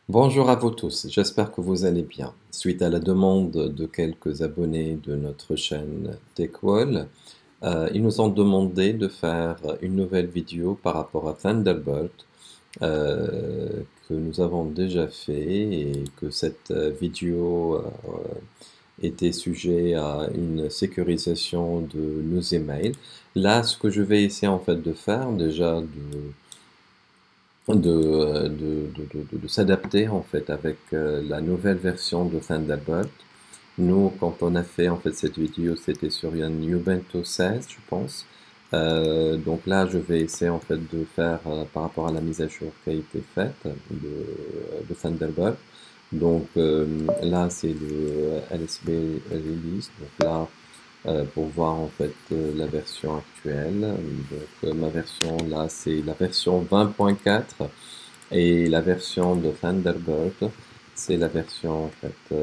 Bonjour à vous tous, j'espère que vous allez bien. Suite à la demande de quelques abonnés de notre chaîne TechWall, ils nous ont demandé de faire une nouvelle vidéo par rapport à Thunderbolt que nous avons déjà fait et que cette vidéo était sujet à une sécurisation de nos emails. Là, ce que je vais essayer en fait de faire, déjà de s'adapter en fait avec la nouvelle version de Thunderbolt. Nous, quand on a fait en fait cette vidéo, c'était sur un Ubuntu 16, je pense. Donc là, je vais essayer en fait de faire par rapport à la mise à jour qui a été faite de Thunderbolt. Donc là, c'est le LSB release. Donc là, pour voir en fait la version actuelle. Donc ma version là, c'est la version 20.4 et la version de Thunderbolt, c'est la version en fait,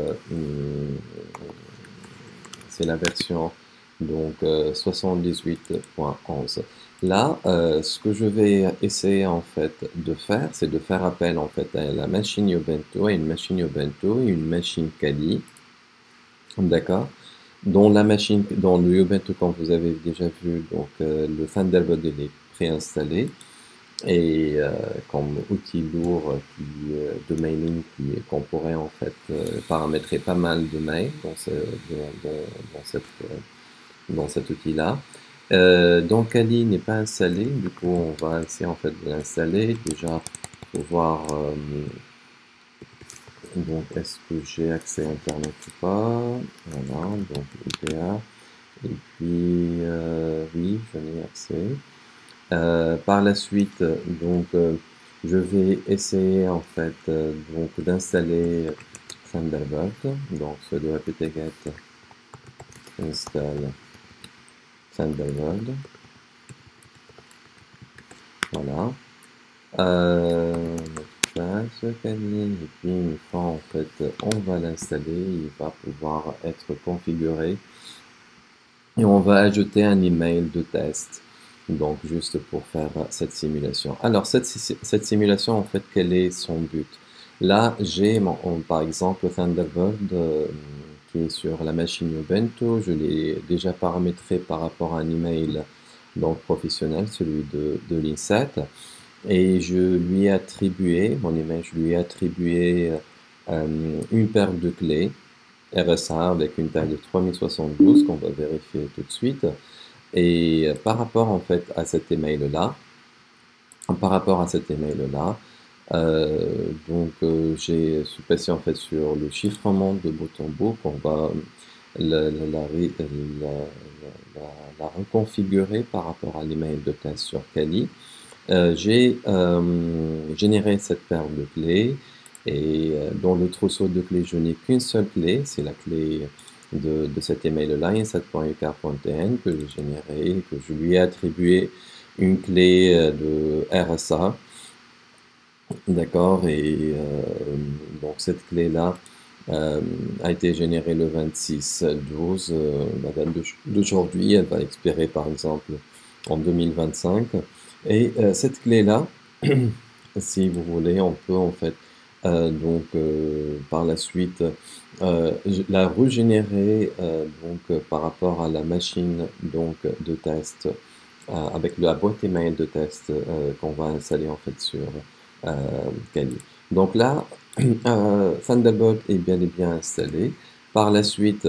c'est la version donc 78.11. Là, ce que je vais essayer en fait de faire, c'est de faire appel en fait à la machine Ubuntu, à une machine Ubuntu et une machine Kali, d'accord? Dans la machine, dans le Ubuntu, comme vous avez déjà vu, donc le Thunderbird il est préinstallé et comme outil lourd de mailing qu'on pourrait en fait paramétrer pas mal de mails dans cette, dans cet outil-là. Donc Kali n'est pas installé, du coup on va essayer en fait de l'installer. Déjà, pour voir donc est-ce que j'ai accès à Internet ou pas. Voilà, donc IPA. Et puis, oui, j'en ai accès. Par la suite, donc, je vais essayer en fait donc d'installer Thunderbird. Donc, je dois répéter get install Thunderbird. Voilà. Ce cabinet, et puis une fois en fait on va l'installer, il va pouvoir être configuré. Et on va ajouter un email de test, donc juste pour faire cette simulation. Alors cette simulation, en fait, quel est son but? Là, j'ai par exemple Thunderbird qui est sur la machine Ubuntu. Je l'ai déjà paramétré par rapport à un email donc professionnel, celui de l'INSET. Et je lui ai attribué, mon email, je lui ai attribué une paire de clés RSA avec une taille de 3072 qu'on va vérifier tout de suite. Et par rapport en fait à cet email-là, je suis passé en fait sur le chiffrement de bout en bout qu'on va la reconfigurer par rapport à l'email de test sur Kali. J'ai généré cette paire de clés et dans le trousseau de clés, je n'ai qu'une seule clé, c'est la clé de cet email-là, inset.ucar.tn que j'ai généré, que je lui ai attribué une clé de RSA, d'accord, et donc cette clé-là a été générée le 26/12, la date d'aujourd'hui, elle va expirer par exemple en 2025. Et cette clé-là, si vous voulez, on peut en fait par la suite la régénérer par rapport à la machine donc de test avec la boîte email de test qu'on va installer en fait sur euh, Kali. Donc là, Thunderbolt est bien et bien installé. Par la suite,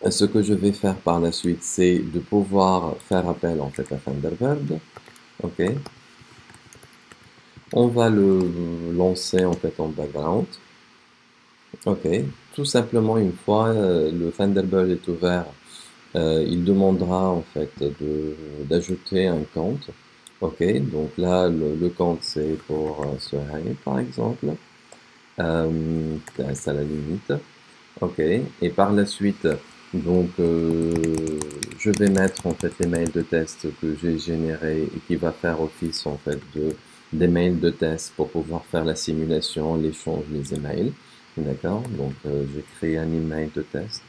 ce que je vais faire par la suite, c'est de pouvoir faire appel en fait à Thunderbird. Ok, on va le lancer en fait en background. Ok, tout simplement une fois le Thunderbird est ouvert, il demandera en fait d'ajouter un compte. Ok, donc là le compte c'est pour Sohail par exemple. C'est à la limite. Ok, et par la suite, donc je vais mettre en fait les mails de test que j'ai générés et qui va faire office en fait des mails de test pour pouvoir faire la simulation, l'échange des emails. D'accord, donc j'ai créé un email de test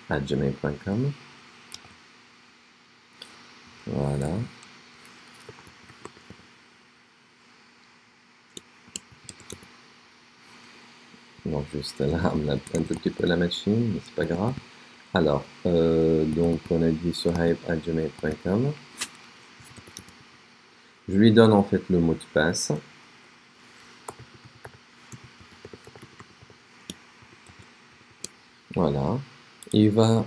gmail.com. Voilà. Donc juste là, on a un tout petit peu la machine, mais c'est pas grave. Alors, donc on a dit sohaib@gmail.com. Je lui donne en fait le mot de passe. Voilà. Il va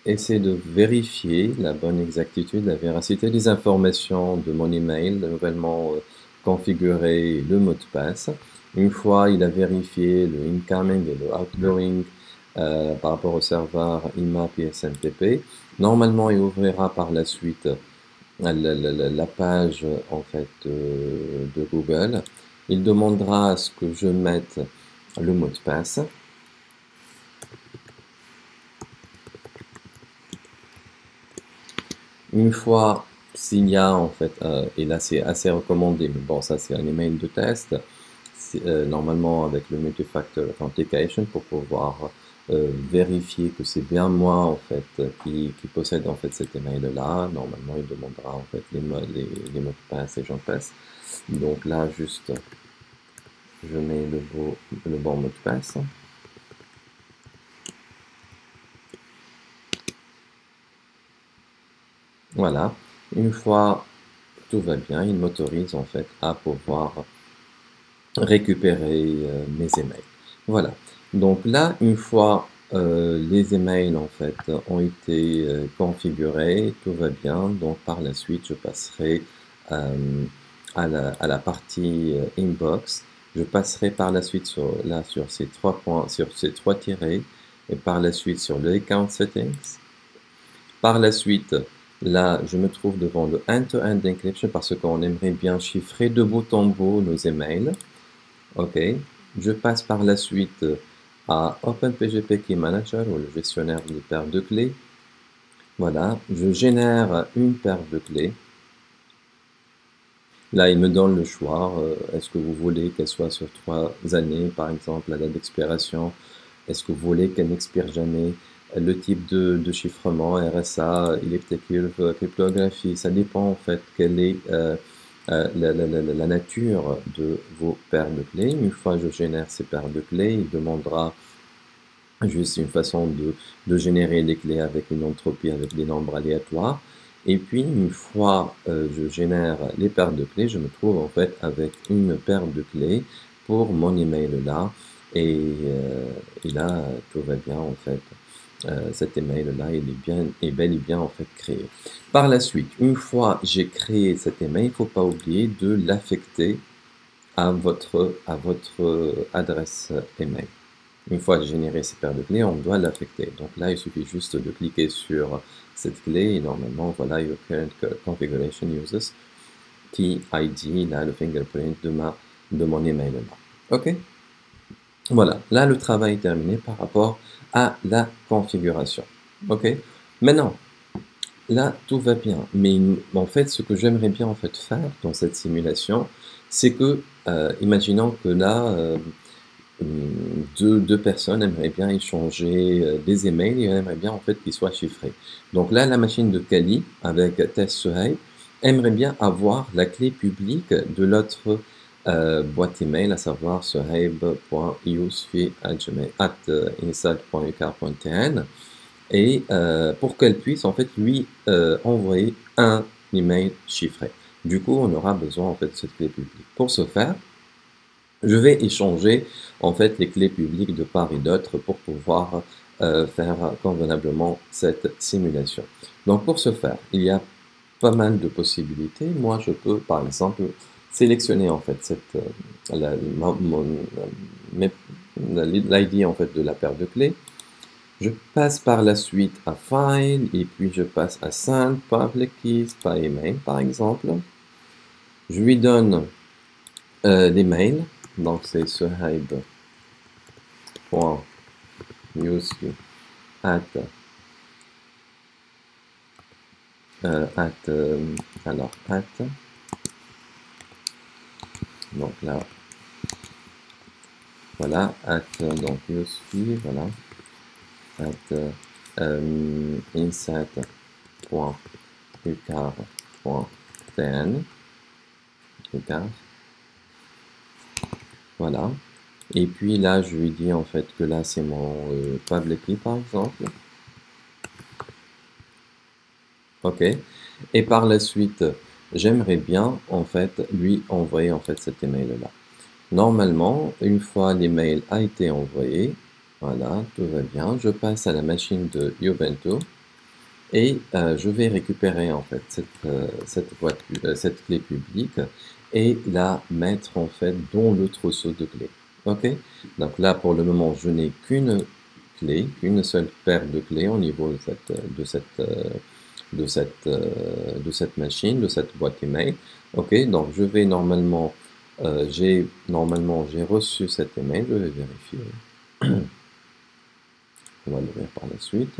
essayer de vérifier la bonne exactitude, la véracité des informations de mon email, nouvellement configuré le mot de passe. Une fois il a vérifié le incoming et le outgoing par rapport au serveur IMAP et SMTP, normalement il ouvrira par la suite la page en fait de Google. Il demandera à ce que je mette le mot de passe. Une fois s'il y a en fait, et là c'est assez recommandé, mais bon ça c'est un email de test, normalement avec le multi-factor authentication pour pouvoir vérifier que c'est bien moi en fait qui possède en fait cet email là. Normalement il demandera en fait les mots de passe et j'en passe. Donc là juste je mets le bon mot de passe. Voilà, une fois tout va bien, il m'autorise en fait à pouvoir récupérer mes emails. Voilà. Donc là, une fois les emails en fait ont été configurés, tout va bien. Donc par la suite, je passerai à la partie inbox. Je passerai par la suite sur ces trois points, sur ces trois tirets, et par la suite sur le account settings. Par la suite, là, je me trouve devant le end-to-end encryption parce qu'on aimerait bien chiffrer de bout en bout nos emails. Ok, je passe par la suite à OpenPGP Key Manager ou le gestionnaire de paires de clés. Voilà, je génère une paire de clés. Là, il me donne le choix. Est-ce que vous voulez qu'elle soit sur 3 années, par exemple, la date d'expiration? Est-ce que vous voulez qu'elle n'expire jamais? Le type de chiffrement, RSA, elliptic curve, cryptographie, ça dépend en fait quelle est la nature de vos paires de clés. Une fois que je génère ces paires de clés, il demandera juste une façon de générer les clés avec une entropie, avec des nombres aléatoires. Et puis, une fois je génère les paires de clés, je me trouve en fait avec une paire de clés pour mon email là. Et là, tout va bien en fait. Cet email là, il est bel et bien en fait créé. Par la suite, une fois j'ai créé cet email, il ne faut pas oublier de l'affecter à votre adresse email. Une fois généré ces paires de clés, on doit l'affecter. Donc là, il suffit juste de cliquer sur cette clé et normalement, voilà, your current configuration uses TID, là, le fingerprint de mon email là. OK? Voilà, là, le travail est terminé par rapport à la configuration. OK? Maintenant, là, tout va bien. Mais en fait, ce que j'aimerais bien en fait faire dans cette simulation, c'est que, imaginons que là, deux personnes aimeraient bien échanger des emails et aimeraient bien en fait qu'ils soient chiffrés. Donc là, la machine de Kali avec test Suhaib aimerait bien avoir la clé publique de l'autre boîte email, à savoir suhaib.yousfi@inside.ucar.tn et pour qu'elle puisse en fait lui envoyer un email chiffré. Du coup, on aura besoin en fait de cette clé publique. Pour ce faire, je vais échanger en fait les clés publiques de part et d'autre pour pouvoir faire convenablement cette simulation. Donc pour ce faire, il y a pas mal de possibilités. Moi, je peux par exemple sélectionner en fait l'ID en fait de la paire de clés. Je passe par la suite à File et puis je passe à Send Public Keys par email par exemple. Je lui donne l'email. Donc c'est suhaib.yousfi at donc là voilà donc yousfi voilà inside.ucar.tn voilà. Et puis là, je lui dis en fait que là, c'est mon public key par exemple. OK. Et par la suite, j'aimerais bien en fait lui envoyer en fait cet email-là. Normalement, une fois l'email a été envoyé, voilà, tout va bien, je passe à la machine de Ubuntu et je vais récupérer en fait cette clé publique et la mettre en fait dans le trousseau de clés. OK? Donc là, pour le moment, je n'ai qu'une clé, qu'une seule paire de clés au niveau de cette machine, de cette boîte email. OK, donc je vais normalement, j'ai reçu cet email, je vais vérifier. On va l'ouvrir par la suite.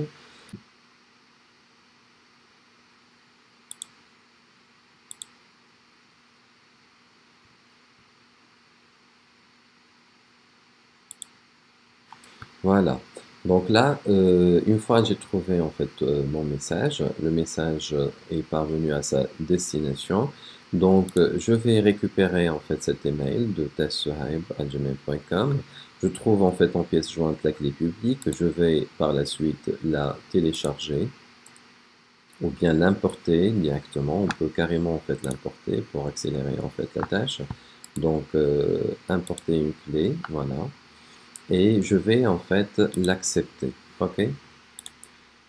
Voilà. Donc là, une fois j'ai trouvé en fait mon message, le message est parvenu à sa destination. Donc je vais récupérer en fait cet email de testsuhaib@gmail.com. Je trouve en fait en pièce jointe la clé publique. Je vais par la suite la télécharger ou bien l'importer directement. On peut carrément en fait l'importer pour accélérer en fait la tâche. Donc importer une clé, voilà et je vais en fait l'accepter, ok?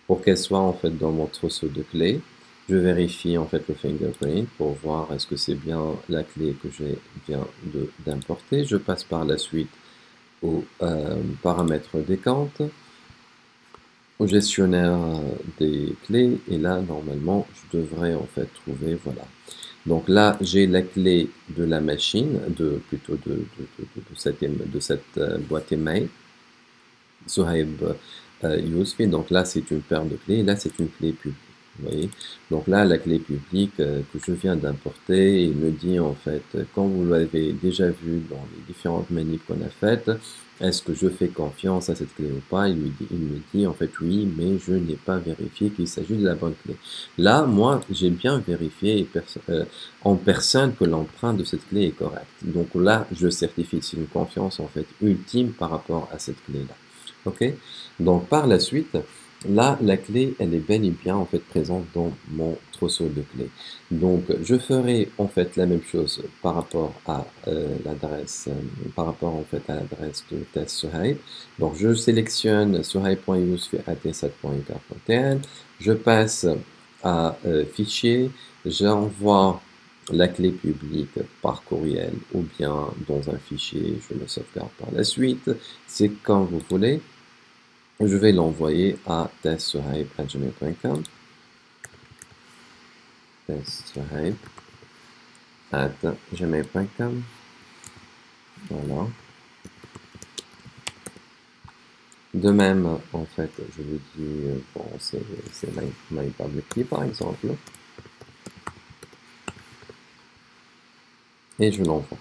Pour qu'elle soit en fait dans mon trousseau de clés, je vérifie en fait le fingerprint pour voir est-ce que c'est bien la clé que j'ai bien d'importer. Je passe par la suite aux paramètres des comptes, au gestionnaire des clés et là normalement je devrais en fait trouver, voilà. Donc là, j'ai la clé de la machine, plutôt de cette boîte email. Suhaib Yousfi. Donc là, c'est une paire de clés. Là, c'est une clé publique. Vous voyez? Donc là, la clé publique que je viens d'importer, il me dit en fait, quand vous l'avez déjà vu dans les différentes manips qu'on a faites, est-ce que je fais confiance à cette clé ou pas? Il me dit en fait oui, mais je n'ai pas vérifié qu'il s'agit de la bonne clé. Là, moi, j'ai bien vérifié en personne que l'empreinte de cette clé est correcte. Donc là, je certifie, c'est une confiance en fait ultime par rapport à cette clé-là. Ok? Donc par la suite, là, la clé, elle est bel et bien en fait présente dans mon trousseau de clés. Donc je ferai en fait la même chose par rapport à l'adresse, par rapport en fait à l'adresse de test Suhaib. Donc je sélectionne suhaib.yousfi@tsat.uk.tn, je passe à fichier, j'envoie la clé publique par courriel ou bien dans un fichier, je le sauvegarde par la suite, c'est quand vous voulez. Je vais l'envoyer à testsuhaib@gmail.com. testsuhaib@gmail.com. Voilà. De même, en fait, je lui dis, bon, c'est my public key par exemple. Et je l'envoie.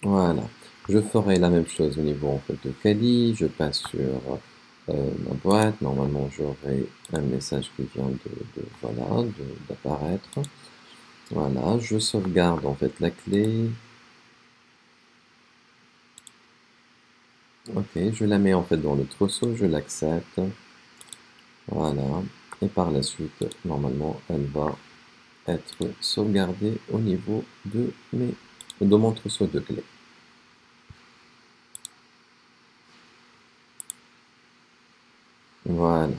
Voilà. Je ferai la même chose au niveau en fait de Kali. Je passe sur ma boîte. Normalement, j'aurai un message qui vient voilà, d'apparaître. Voilà, je sauvegarde en fait la clé. Ok, je la mets en fait dans le trousseau, je l'accepte. Voilà, et par la suite, normalement, elle va être sauvegardée au niveau de mon trousseau de clés. Voilà.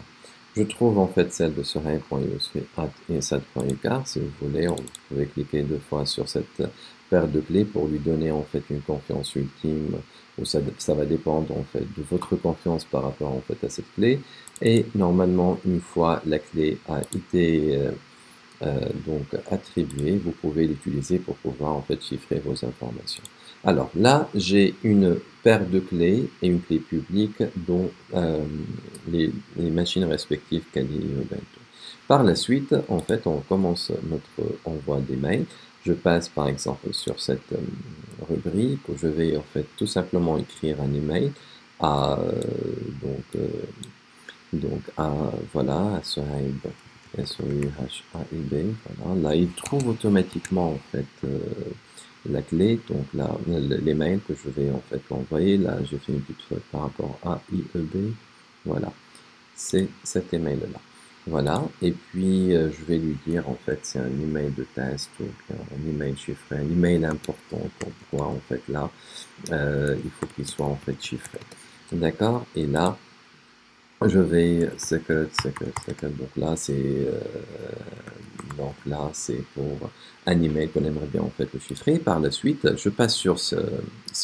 Je trouve en fait celle de suhaib.yousfi@insad.uk. Si vous voulez, vous pouvez cliquer deux fois sur cette paire de clés pour lui donner en fait une confiance ultime, ou ça va dépendre en fait de votre confiance par rapport en fait à cette clé. Et normalement, une fois la clé a été donc attribuée, vous pouvez l'utiliser pour pouvoir en fait chiffrer vos informations. Alors là, j'ai une paire de clés et une clé publique dont les machines respectives Kali et Ubuntu. Par la suite, en fait, on commence notre envoi d'email. Je passe par exemple sur cette rubrique où je vais en fait tout simplement écrire un email à donc à voilà à Suhaib SOUHAIB, voilà. Là, il trouve automatiquement en fait la clé, donc là, les mails que je vais en fait envoyer. Là, j'ai fait une petite faute par rapport à IEB. Voilà, c'est cet email-là. Voilà, et puis je vais lui dire en fait c'est un email de test ou bien un email chiffré, un email important. Pourquoi en fait là il faut qu'il soit en fait chiffré. D'accord? Et là, je vais secret. Donc là c'est pour un email qu'on aimerait bien en fait le chiffrer. Par la suite, je passe sur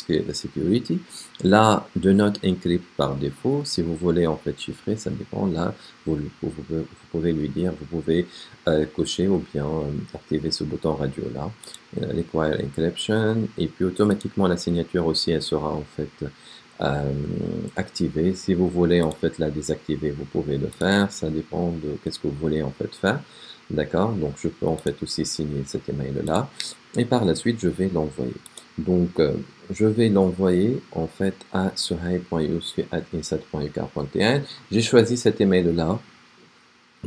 la security. Là, do not encrypt par défaut. Si vous voulez en fait chiffrer, ça dépend. Là, vous pouvez lui dire, vous pouvez cocher ou bien activer ce bouton radio là, require encryption, et puis automatiquement la signature aussi elle sera en fait activer. Si vous voulez en fait la désactiver, vous pouvez le faire. Ça dépend de qu'est-ce que vous voulez en fait faire. D'accord? Donc je peux en fait aussi signer cet email là. Et par la suite, je vais l'envoyer. Donc je vais l'envoyer en fait à suhaib.yousfi@insat.uk.tn. J'ai choisi cet email là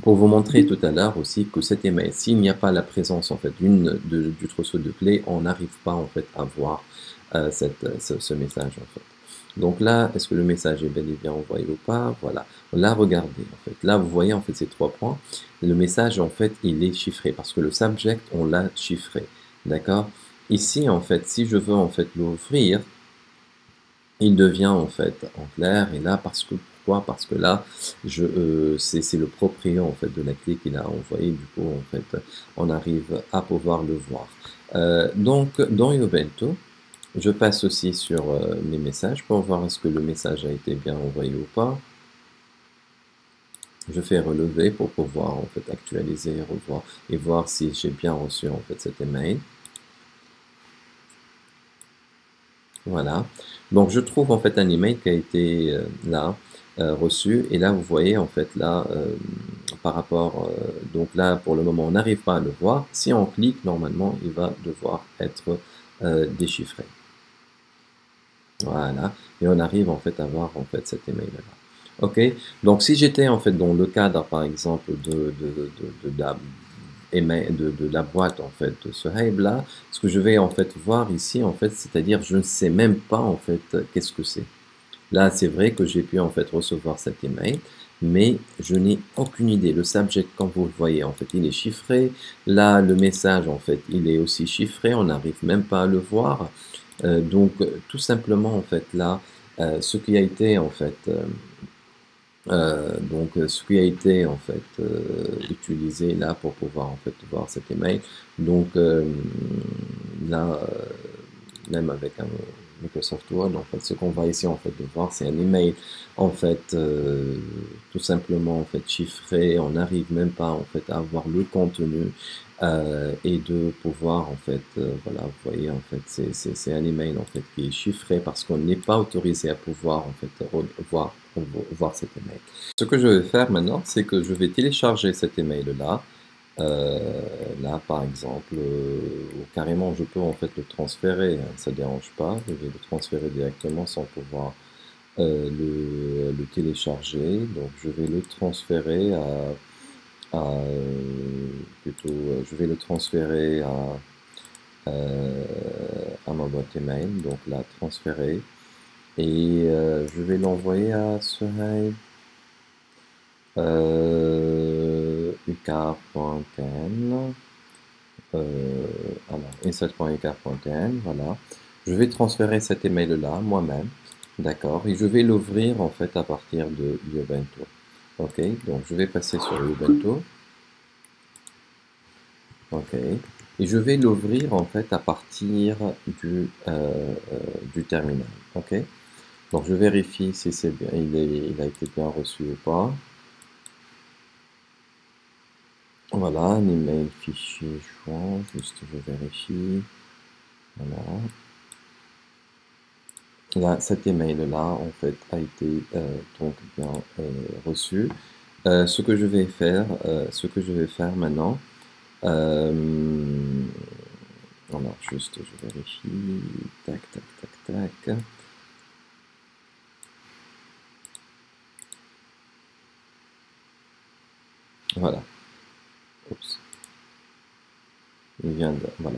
pour vous montrer tout à l'heure aussi que cet email, s'il n'y a pas la présence en fait du trousseau de clés, on n'arrive pas en fait à voir ce message en fait. Donc là, est-ce que le message est bel et bien envoyé ou pas? Voilà. Là, regardez en fait. Là, vous voyez en fait ces 3 points. Le message en fait, il est chiffré parce que le subject, on l'a chiffré. D'accord? Ici en fait, si je veux en fait l'ouvrir, il devient en fait en clair. Et là, pourquoi? Parce que là, c'est le proprio en fait de la clé qu'il a envoyé. Du coup, en fait, on arrive à pouvoir le voir. Donc, dans Ubuntu, je passe aussi sur mes messages pour voir est-ce que le message a été bien envoyé ou pas. Je fais relever pour pouvoir en fait actualiser, revoir et voir si j'ai bien reçu en fait cet email. Voilà. Donc je trouve en fait un email qui a été là reçu, et là vous voyez en fait là par rapport donc là pour le moment on n'arrive pas à le voir. Si on clique, normalement il va devoir être déchiffré. Voilà, et on arrive en fait à voir en fait cet email là. Ok, donc si j'étais en fait dans le cadre par exemple de la boîte en fait de ce Hive là, ce que je vais en fait voir ici en fait, c'est-à-dire je ne sais même pas en fait qu'est-ce que c'est. Là c'est vrai que j'ai pu en fait recevoir cet email, mais je n'ai aucune idée. Le subject, comme vous le voyez, en fait il est chiffré. Là le message en fait il est aussi chiffré, on n'arrive même pas à le voir. Donc tout simplement en fait là ce qui a été en fait ce qui a été en fait utilisé là pour pouvoir en fait voir cet email. Donc là, même avec un Microsoft Word, en fait, ce qu'on va essayer en fait de voir, c'est un email en fait tout simplement en fait chiffré. On n'arrive même pas en fait à avoir le contenu et de pouvoir en fait voilà, vous voyez en fait c'est un email en fait qui est chiffré parce qu'on n'est pas autorisé à pouvoir en fait voir cet email. Ce que je vais faire maintenant, c'est que je vais télécharger cet email là. Là, par exemple, ou carrément, je peux en fait le transférer, hein, ça ne dérange pas. Je vais le transférer directement sans pouvoir le télécharger. Donc, je vais le transférer je vais le transférer à ma boîte email. Donc là, transférer. Et je vais l'envoyer à Suhaib uk.tn. Alors, insert.uk.tn, voilà. Je vais transférer cet email là moi-même, d'accord, et je vais l'ouvrir en fait à partir de Ubuntu. Ok, donc je vais passer sur Ubuntu. Ok, et je vais l'ouvrir en fait à partir du terminal. Ok, donc je vérifie si c'est bien, il a été bien reçu ou pas. Voilà, un email fichier joint, juste je vérifie. Voilà. Là, cet email-là, en fait, a été donc bien reçu. Ce que je vais faire maintenant, alors juste je vérifie, tac, tac, tac, tac. Voilà. Oups. Il vient de, voilà.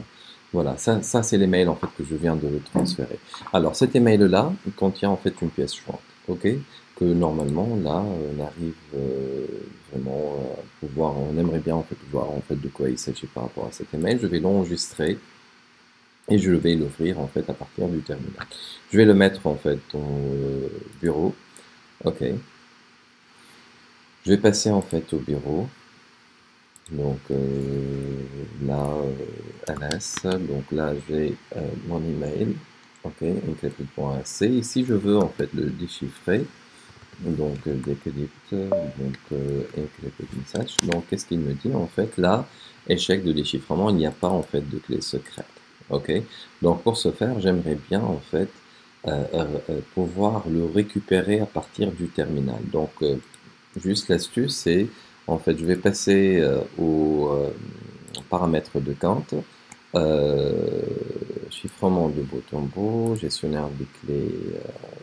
Voilà, ça c'est l'email en fait que je viens de transférer. Alors cet email là, il contient en fait une pièce jointe, ok? Que normalement là, on arrive vraiment à pouvoir, on aimerait bien en fait voir en fait de quoi il s'agit par rapport à cet email. Je vais l'enregistrer et je vais l'ouvrir en fait à partir du terminal. Je vais le mettre en fait au bureau, ok? Je vais passer en fait au bureau. Donc là, LS, donc là j'ai mon email, ok, encrypted.ac. Ici je veux en fait le déchiffrer, donc decrypt, donc encrypted message. Donc qu'est-ce qu'il me dit en fait là? Échec de déchiffrement, il n'y a pas en fait de clé secrète, ok. Donc pour ce faire, j'aimerais bien en fait pouvoir le récupérer à partir du terminal. Donc juste l'astuce, c'est en fait, je vais passer aux paramètres de Kant, chiffrement de bout en bout, gestionnaire des clés,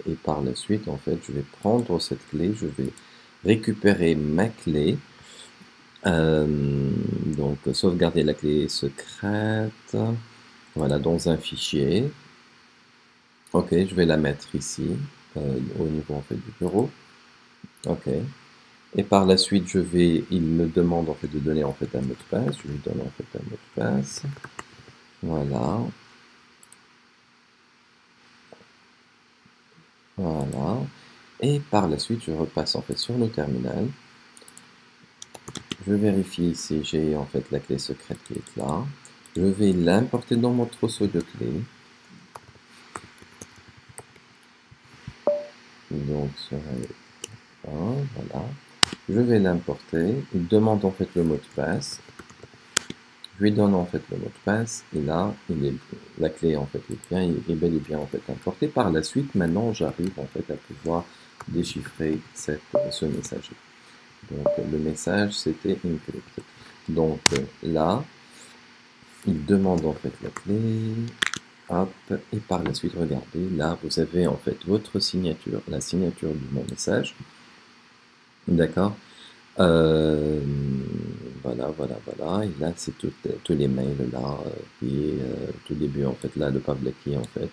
et par la suite, en fait, je vais prendre cette clé, je vais récupérer ma clé, donc sauvegarder la clé secrète, voilà, dans un fichier. Ok, je vais la mettre ici, au niveau en fait du bureau. Ok. Et par la suite, il me demande en fait de donner en fait un mot de passe. Je lui donne en fait un mot de passe. Voilà. Voilà. Et par la suite, je repasse en fait sur le terminal. Je vérifie si j'ai en fait la clé secrète qui est là. Je vais l'importer dans mon trousseau de clés. Donc, voilà. Je vais l'importer. Il demande en fait le mot de passe. Je lui donne en fait le mot de passe et là, la clé en fait est bel et bien en fait importée. Par la suite, maintenant, j'arrive en fait à pouvoir déchiffrer ce messager. Donc le message c'était encrypted. Donc là, il demande en fait la clé. Hop, et par la suite, regardez, là vous avez en fait votre signature, la signature de mon message. D'accord. Voilà, voilà, voilà. Et là, c'est tous les mails là, qui est tout début en fait là, le public key en fait,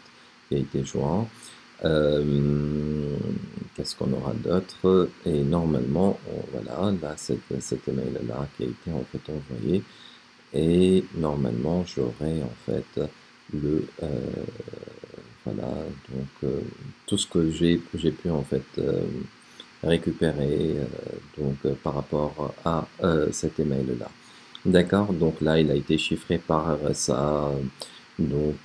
qui a été joint. Qu'est-ce qu'on aura d'autre? Et normalement, voilà, là, cet email là qui a été en fait envoyé. Et normalement, j'aurai en fait le voilà, donc tout ce que j'ai pu en fait récupérer donc par rapport à cet email là. D'accord, donc là il a été chiffré par RSA, donc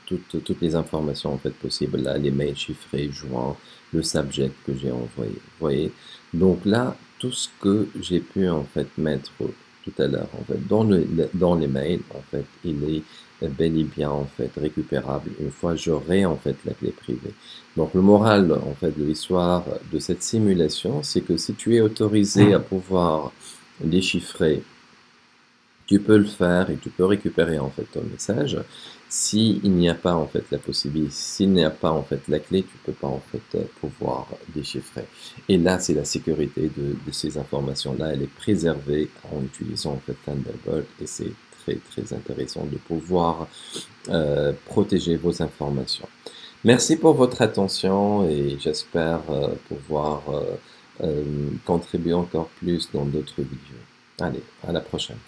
toutes les informations en fait possibles là, les mails chiffrés, joints, le subject que j'ai envoyé. Vous voyez, donc là tout ce que j'ai pu en fait mettre tout à l'heure en fait dans les mails en fait il est bel et bien en fait récupérable une fois j'aurai en fait la clé privée. Donc le moral en fait de l'histoire de cette simulation, c'est que si tu es autorisé à pouvoir déchiffrer, tu peux le faire et tu peux récupérer en fait ton message. S'il n'y a pas en fait la possibilité, s'il n'y a pas en fait la clé, tu peux pas en fait pouvoir déchiffrer. Et là, c'est la sécurité de ces informations-là, elle est préservée en utilisant en fait Thunderbolt et c'est très très intéressant de pouvoir protéger vos informations. Merci pour votre attention et j'espère pouvoir contribuer encore plus dans d'autres vidéos. Allez, à la prochaine.